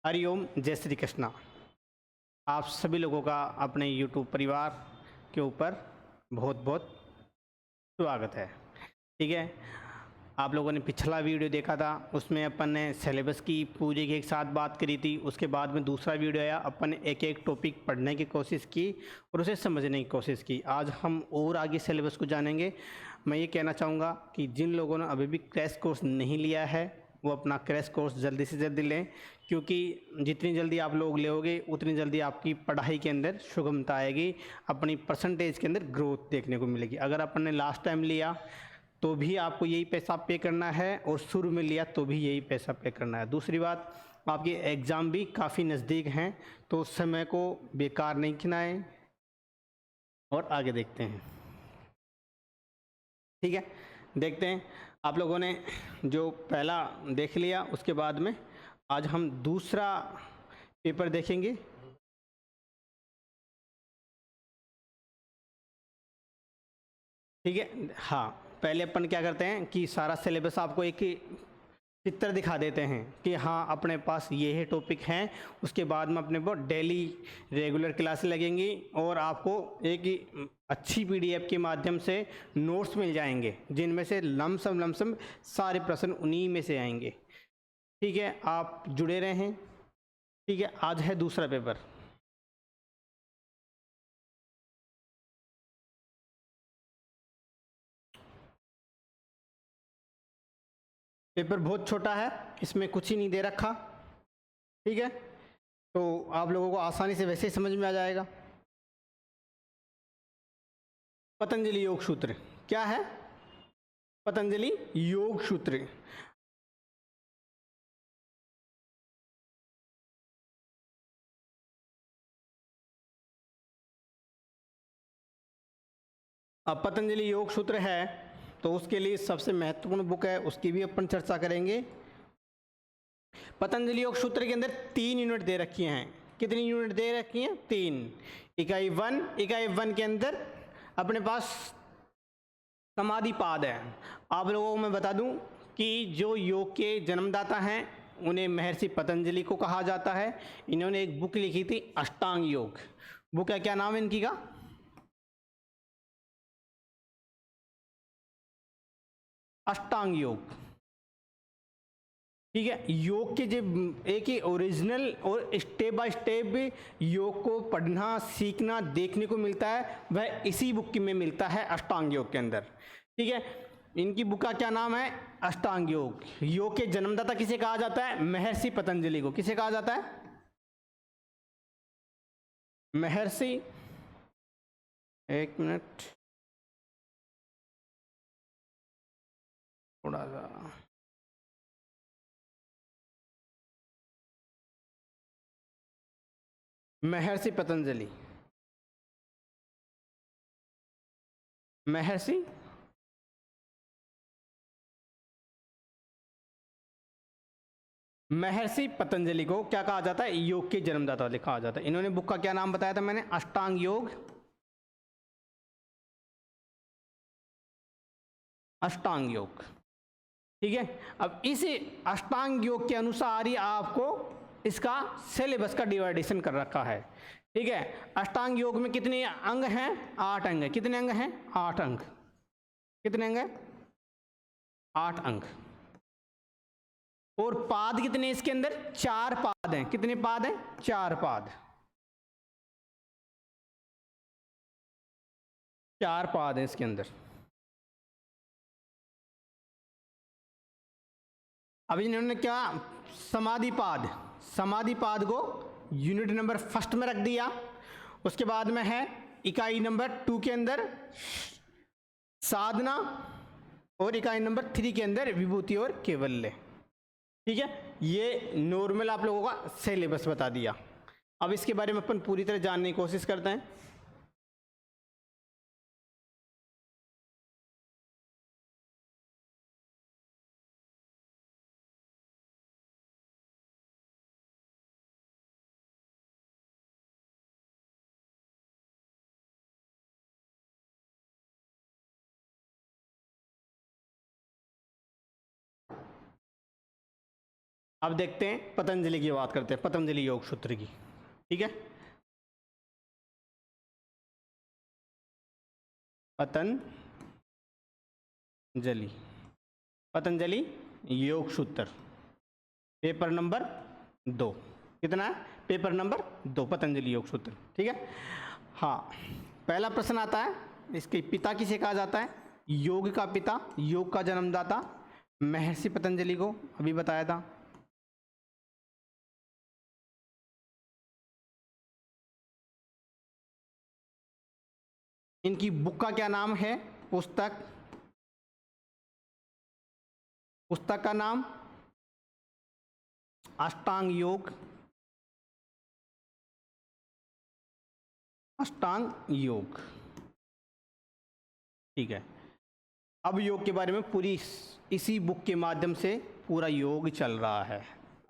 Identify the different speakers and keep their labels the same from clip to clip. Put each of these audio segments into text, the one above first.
Speaker 1: हरिओम, जय श्री कृष्णा। आप सभी लोगों का अपने यूट्यूब परिवार के ऊपर बहुत बहुत स्वागत है। ठीक है, आप लोगों ने पिछला वीडियो देखा था, उसमें अपन ने सिलेबस की पूरी की एक साथ बात करी थी। उसके बाद में दूसरा वीडियो आया, अपन ने एक एक टॉपिक पढ़ने की कोशिश की और उसे समझने की कोशिश की। आज हम और आगे सिलेबस को जानेंगे। मैं ये कहना चाहूँगा कि जिन लोगों ने अभी भी क्रैश कोर्स नहीं लिया है वो अपना क्रैश कोर्स जल्दी से जल्दी लें, क्योंकि जितनी जल्दी आप लोग लोगे उतनी जल्दी आपकी पढ़ाई के अंदर सुगमता आएगी, अपनी परसेंटेज के अंदर ग्रोथ देखने को मिलेगी। अगर अपन ने लास्ट टाइम लिया तो भी आपको यही पैसा पे करना है और शुरू में लिया तो भी यही पैसा पे करना है। दूसरी बात, आपके एग्ज़ाम भी काफ़ी नज़दीक हैं, तो उस समय को बेकार नहीं खिनाएं और आगे देखते हैं। ठीक है, देखते हैं। आप लोगों ने जो पहला देख लिया, उसके बाद में आज हम दूसरा पेपर देखेंगे। ठीक है, हाँ, पहले अपन क्या करते हैं कि सारा सिलेबस आपको एक ही चित्र दिखा देते हैं कि हाँ अपने पास ये टॉपिक हैं। उसके बाद में अपने को डेली रेगुलर क्लासेस लगेंगी और आपको एक ही अच्छी पीडीएफ के माध्यम से नोट्स मिल जाएंगे, जिनमें से लमसम सारे प्रश्न उन्हीं में से आएंगे। ठीक है, आप जुड़े रहें। ठीक है, आज है दूसरा पेपर। पेपर बहुत छोटा है, इसमें कुछ ही नहीं दे रखा। ठीक है, तो आप लोगों को आसानी से वैसे ही समझ में आ जाएगा। पतंजलि योग सूत्र क्या है? पतंजलि योग सूत्र। अब पतंजलि योग सूत्र है तो उसके लिए सबसे महत्वपूर्ण बुक है, उसकी भी अपन चर्चा करेंगे। पतंजलि योग सूत्र के अंदर 3 यूनिट दे रखी हैं। कितनी यूनिट दे रखी हैं? 3। इकाई वन के अंदर अपने पास समाधि पाद है। आप लोगों को मैं बता दूं कि जो योग के जन्मदाता हैं उन्हें महर्षि पतंजलि को कहा जाता है। इन्होंने एक बुक लिखी थी अष्टांग योग। बुक का क्या नाम है इनकी का? अष्टांग योग। ठीक है, योग के जो एक ही ओरिजिनल और स्टेप बाय स्टेप योग को पढ़ना सीखना देखने को मिलता है, वह इसी बुक में मिलता है अष्टांग योग के अंदर। ठीक है, इनकी बुक का क्या नाम है? अष्टांग योग। योग के जन्मदाता किसे कहा जाता है? महर्षि पतंजलि को। किसे कहा जाता है? महर्षि, एक मिनट थोड़ा सा, महर्षि पतंजलि। महर्षि महर्षि पतंजलि को क्या कहा जाता है? योग के जन्मदाता लिखा जाता है। इन्होंने बुक का क्या नाम बताया था मैंने? अष्टांग योग। अष्टांग योग। ठीक है, अब इस अष्टांग योग के अनुसार ही आपको इसका सिलेबस का डिवाइडेशन कर रखा है। ठीक है, अष्टांग योग में कितने अंग हैं? 8 अंग है। कितने अंग हैं? 8 अंग। कितने अंग है? 8 अंग। और पाद कितने इसके अंदर? 4 पाद हैं। कितने पाद हैं? 4 पाद। 4 पाद हैं इसके अंदर। अब इन्होंने क्या, समाधिपाद, समाधिपाद को यूनिट नंबर फर्स्ट में रख दिया। उसके बाद में है इकाई नंबर 2 के अंदर साधना और इकाई नंबर 3 के अंदर विभूति और केवल्य। ठीक है, ये नॉर्मल आप लोगों का सिलेबस बता दिया। अब इसके बारे में अपन पूरी तरह जानने की कोशिश करते हैं। अब देखते हैं पतंजलि की बात करते हैं, पतंजलि योग सूत्र की। ठीक है, पतंजलि, पतंजलि योग सूत्र पेपर नंबर 2। कितना है? पेपर नंबर 2, पतंजलि योग सूत्र। ठीक है, हाँ, पहला प्रश्न आता है, इसके पिता किसे कहा जाता है? योग का पिता, योग का जन्मदाता महर्षि पतंजलि को अभी बताया था। इनकी बुक का क्या नाम है? पुस्तक का नाम अष्टांग योग, अष्टांग योग। ठीक है, अब योग के बारे में पूरी इसी बुक के माध्यम से पूरा योग चल रहा है,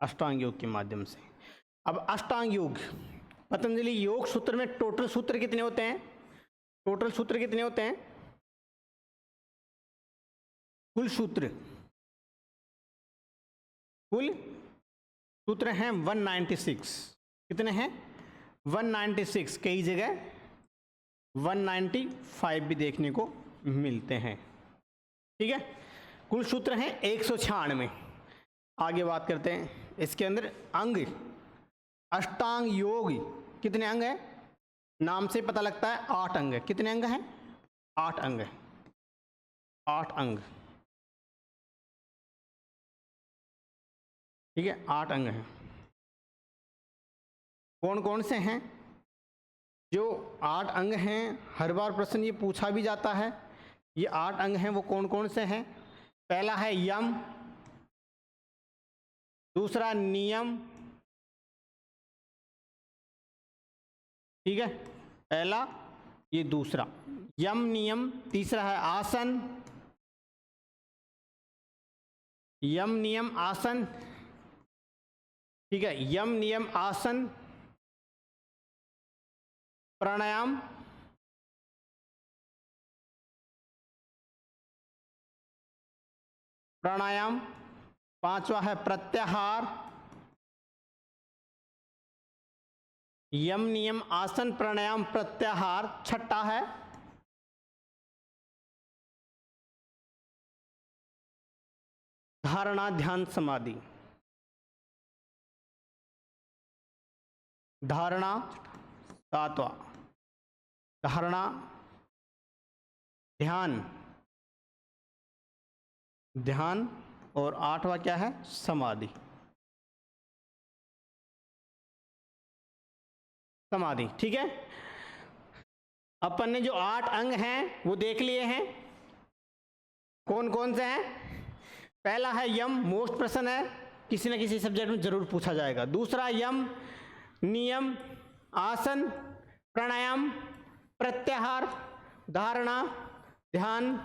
Speaker 1: अष्टांग योग के माध्यम से। अब अष्टांग योग, पतंजलि योग सूत्र में टोटल सूत्र कितने होते हैं? टोटल सूत्र कितने होते हैं? कुल सूत्र, कुल सूत्र हैं 196। कितने हैं? 196। कई जगह 195 भी देखने को मिलते हैं। ठीक है, कुल सूत्र हैं 196। आगे बात करते हैं, इसके अंदर अंग, अष्टांग योग कितने अंग है? नाम से पता लगता है 8 अंग है। कितने अंग हैं? 8 अंग है, 8 अंग। ठीक है, 8 अंग हैं। कौन कौन से हैं? जो 8 अंग हैं, हर बार प्रश्न ये पूछा भी जाता है, ये 8 अंग हैं वो कौन कौन से हैं? पहला है यम, दूसरा नियम। ठीक है, पहला, ये दूसरा यम नियम। तीसरा है आसन, यम नियम आसन। ठीक है, यम नियम आसन, प्राणायाम, प्राणायाम। पांचवा है प्रत्याहार, यम नियम आसन प्राणायाम प्रत्याहार। छठा है धारणा ध्यान समाधि, धारणा। सातवां धारणा ध्यान, ध्यान। और 8वां क्या है? समाधि, समाधि। ठीक है, अपन ने जो 8 अंग हैं वो देख लिए हैं, कौन कौन से हैं? पहला है यम, मोस्ट प्रश्न है, किसी न किसी सब्जेक्ट में जरूर पूछा जाएगा। दूसरा यम नियम आसन प्राणायाम प्रत्याहार धारणा ध्यान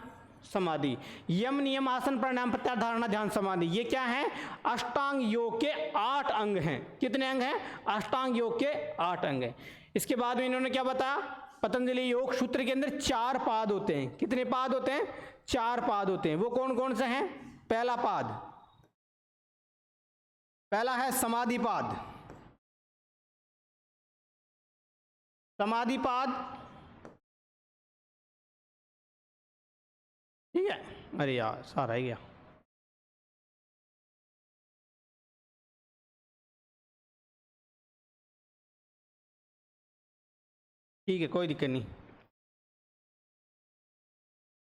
Speaker 1: समाधि। यम नियम आसन प्राणायाम प्रत्याहार धारणा ध्यान समाधि, ये क्या है? अष्टांग योग के 8 अंग हैं। कितने अंग हैं? अष्टांग योग के 8 अंग हैं। इसके बाद में इन्होंने क्या बताया? पतंजलि योग सूत्र के अंदर 4 पाद होते हैं। कितने पाद होते हैं? 4 पाद होते हैं। वो कौन कौन से हैं? पहला पाद, पहला है समाधि पाद, समाधि पाद। ठीक है, अरे यार सारा ही गया। ठीक है, कोई दिक्कत नहीं,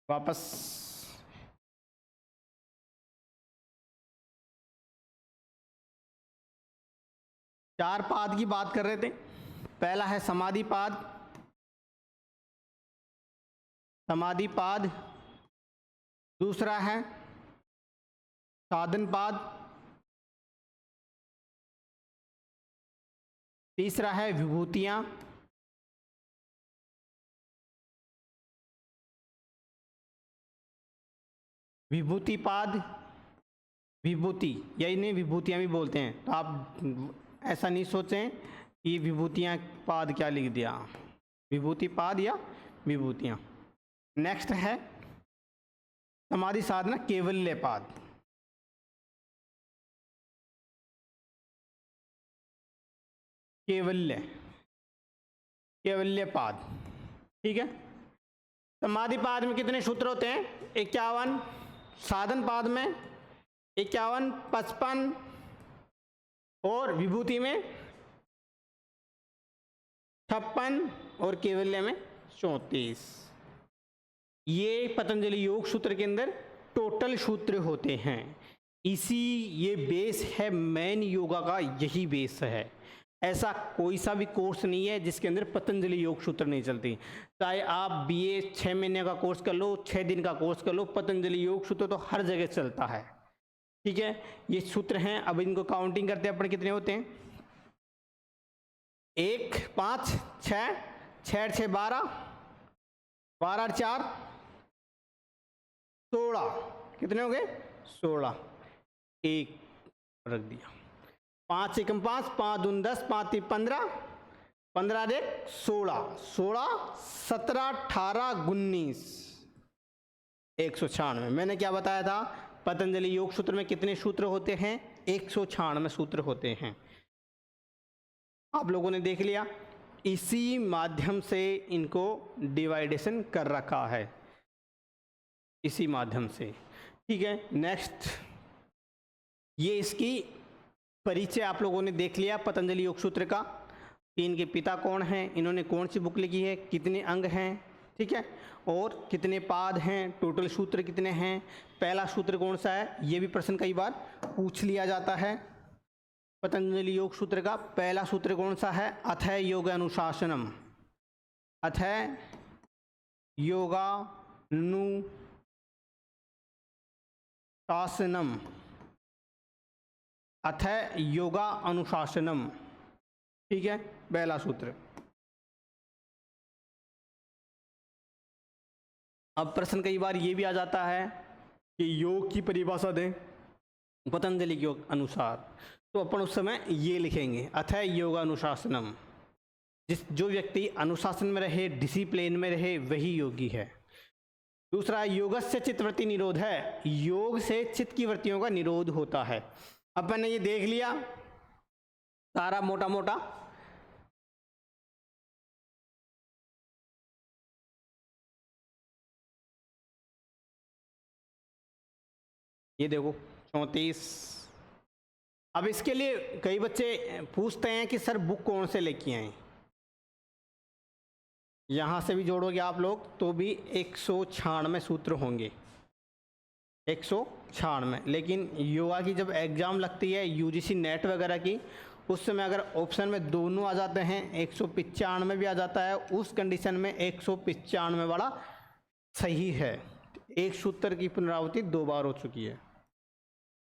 Speaker 1: वापस। चार पाद की बात कर रहे थे। पहला है समाधि पाद, समाधि पाद। दूसरा है साधन पाद। तीसरा है विभूतियां। विभूति पाद, विभूति यही नहीं, विभूतियां भी बोलते हैं, तो आप ऐसा नहीं सोचें कि विभूतियां पाद क्या लिख दिया, विभूति पाद या विभूतियां। नेक्स्ट है समाधि साधना केवल्य पाद, केवल्य, केवल्यपाद। ठीक है, समाधिपाद में कितने सूत्र होते हैं? 51, साधनपाद में 51, 55 और विभूति में 56 और केवल्य में 34। ये पतंजलि योग सूत्र के अंदर टोटल सूत्र होते हैं। इसी ये बेस है, मेन योगा का यही बेस है। ऐसा कोई सा भी कोर्स नहीं है जिसके अंदर पतंजलि योग सूत्र नहीं चलती। चाहे आप बीए 6 महीने का कोर्स कर लो, 6 दिन का कोर्स कर लो, पतंजलि योग सूत्र तो हर जगह चलता है। ठीक है, ये सूत्र हैं। अब इनको काउंटिंग करते हैं अपन, कितने होते हैं? 1, 5, 6, 6, 6, 12, 12, 4, 16। कितने हो गए? 16। एक रख दिया। 5 एकम 5, 5 दून 10, 5 तीन 15, 15 देख 16, 16, 17, 18, 19, 196। मैंने क्या बताया था? पतंजलि योग सूत्र में कितने सूत्र होते हैं? 196 सूत्र होते हैं। आप लोगों ने देख लिया। इसी माध्यम से इनको डिवाइडेशन कर रखा है, इसी माध्यम से। ठीक है, नेक्स्ट, ये इसकी परिचय आप लोगों ने देख लिया पतंजलि योग सूत्र का कि इनके पिता कौन हैं, इन्होंने कौन सी बुक लिखी है, कितने अंग हैं, ठीक है, और कितने पाद हैं, टोटल सूत्र कितने हैं, पहला सूत्र कौन सा है, ये भी प्रश्न कई बार पूछ लिया जाता है। पतंजलि योग सूत्र का पहला सूत्र कौन सा है? अथै योग अनुशासनम, अथै योगानुशासनम, अथै योगा अनुशासनम। ठीक है, पहला सूत्र। अब प्रश्न कई बार ये भी आ जाता है कि योग की परिभाषा दें पतंजलि के योग अनुसार, तो अपन उस समय ये लिखेंगे, अथै योग अनुशासनम। जो व्यक्ति अनुशासन में रहे, डिसिप्लिन में रहे, वही योगी है। दूसरा, योगस्य चित्तवृत्ति निरोध है, योग से चित्त की वृत्तियों का निरोध होता है। अपन ने ये देख लिया सारा मोटा मोटा। ये देखो 34। अब इसके लिए कई बच्चे पूछते हैं कि सर बुक कौन से लेके आए, यहाँ से भी जोड़ोगे आप लोग तो भी 196 सूत्र होंगे, 196। लेकिन योगा की जब एग्ज़ाम लगती है यूजीसी नेट वगैरह की, उस समय अगर ऑप्शन में दोनों आ जाते हैं, 195 भी आ जाता है, उस कंडीशन में 195 वाला सही है। एक सूत्र की पुनरावृत्ति 2 बार हो चुकी है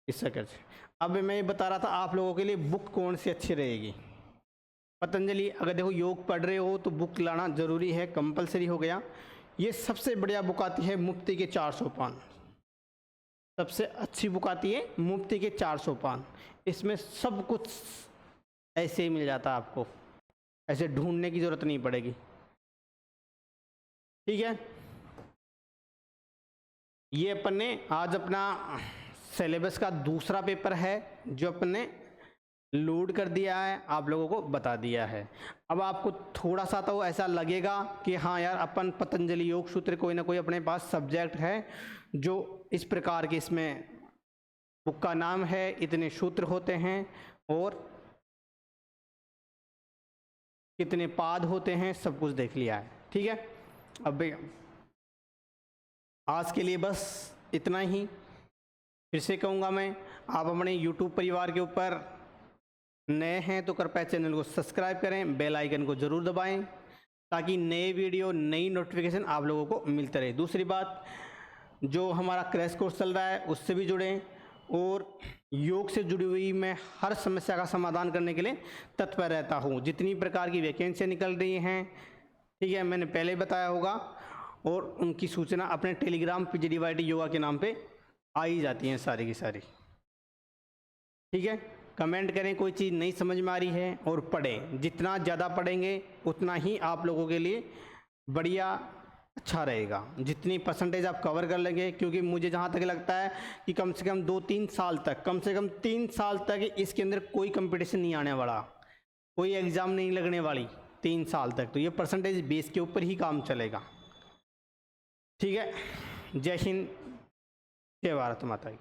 Speaker 1: इस चक्कर से। अब मैं ये बता रहा था आप लोगों के लिए बुक कौन सी अच्छी रहेगी। पतंजलि, अगर देखो योग पढ़ रहे हो तो बुक लाना ज़रूरी है, कंपलसरी हो गया। ये सबसे बढ़िया बुक आती है मुफ्ती के 400 पान, सबसे अच्छी बुक आती है मुफ्ती के 400 पान। इसमें सब कुछ ऐसे ही मिल जाता है आपको, ऐसे ढूंढने की ज़रूरत नहीं पड़ेगी। ठीक है, ये अपन ने आज अपना सिलेबस का दूसरा पेपर है जो अपन ने लोड कर दिया है, आप लोगों को बता दिया है। अब आपको थोड़ा सा तो ऐसा लगेगा कि हाँ यार, अपन पतंजलि योग सूत्र कोई ना कोई अपने पास सब्जेक्ट है जो इस प्रकार के, इसमें बुक का नाम है, इतने सूत्र होते हैं और कितने पाद होते हैं, सब कुछ देख लिया है। ठीक है, अब आज के लिए बस इतना ही। फिर से कहूँगा मैं, आप अपने YouTube परिवार के ऊपर नए हैं तो कृपया चैनल को सब्सक्राइब करें, बेल आइकन को ज़रूर दबाएं ताकि नए वीडियो, नई नोटिफिकेशन आप लोगों को मिलते रहे। दूसरी बात, जो हमारा क्रैश कोर्स चल रहा है उससे भी जुड़ें, और योग से जुड़ी हुई मैं हर समस्या का समाधान करने के लिए तत्पर रहता हूँ। जितनी प्रकार की वैकेंसियाँ निकल रही हैं, ठीक है, मैंने पहले बताया होगा, और उनकी सूचना अपने टेलीग्राम PGDYT योगा के नाम पे आ ही जाती हैं सारी की सारी। ठीक है, कमेंट करें कोई चीज़ नहीं समझ में आ रही है और पढ़ें। जितना ज़्यादा पढ़ेंगे उतना ही आप लोगों के लिए बढ़िया, अच्छा रहेगा। जितनी परसेंटेज आप कवर कर लेंगे, क्योंकि मुझे जहाँ तक लगता है कि कम से कम 2-3 साल तक, कम से कम 3 साल तक इसके अंदर कोई कंपटीशन नहीं आने वाला। कोई एग्ज़ाम नहीं लगने वाली 3 साल तक, तो ये परसेंटेज बेस के ऊपर ही काम चलेगा। ठीक है, जय हिंद, जय भारत माता की।